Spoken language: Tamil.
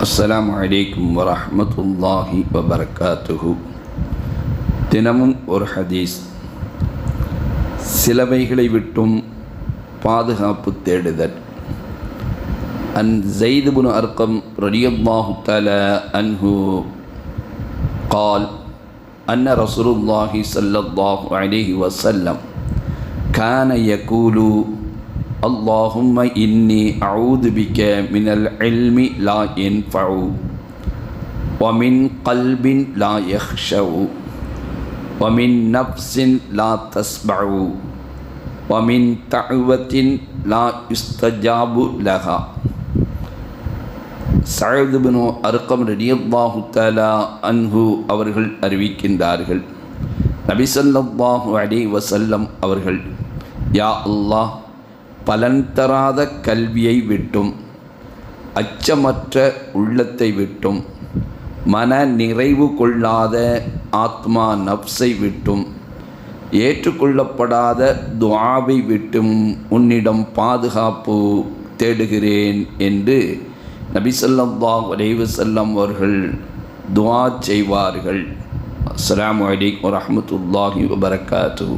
அஸ்ஸலாமு அலைக்கும் வரஹ்மத்துல்லாஹி வபரகாத்துஹு. தினமும் ஒரு ஹதீஸ். சிலவைகளை விட்டும் பாதுகாப்பு தேடுதல். அன் ஸைத் இப்னு அர்கம் ரலியல்லாஹு தஆலா அன்ஹு قال أن رسول الله صلى الله عليه وسلم كان يقول اللهم إني أعوذ بك من العلم لا ينفع ومن قلب لا يخشع ومن نفس لا تسمع ومن دعوة لا يستجاب لها. ஸஅத் இப்னு அர்கம் ரலியல்லாஹு தஆலா அன்ஹு அவர்கள் அறிவிக்கின்றார்கள், நபி ஸல்லல்லாஹு அலைஹி வஸல்லம் அவர்கள், யா அல்லாஹ், பலன் தராத கல்வியை விட்டும், அச்சமற்ற உள்ளத்தை விட்டும், மன நிறைவு கொள்ளாத ஆத்மா நப்ஸை விட்டும், ஏற்றுக்கொள்ளப்படாத துஆவை விட்டும் உன்னிடம் பாதுகாப்பு தேடுகிறேன் என்று நபி ஸல்லல்லாஹு அலைஹி வஸல்லம் அவர்கள் துஆ செய்வார்கள். அஸ்ஸலாமு அலைக்கும் வரஹ்மத்துல்லாஹி வபரகாத்துஹு.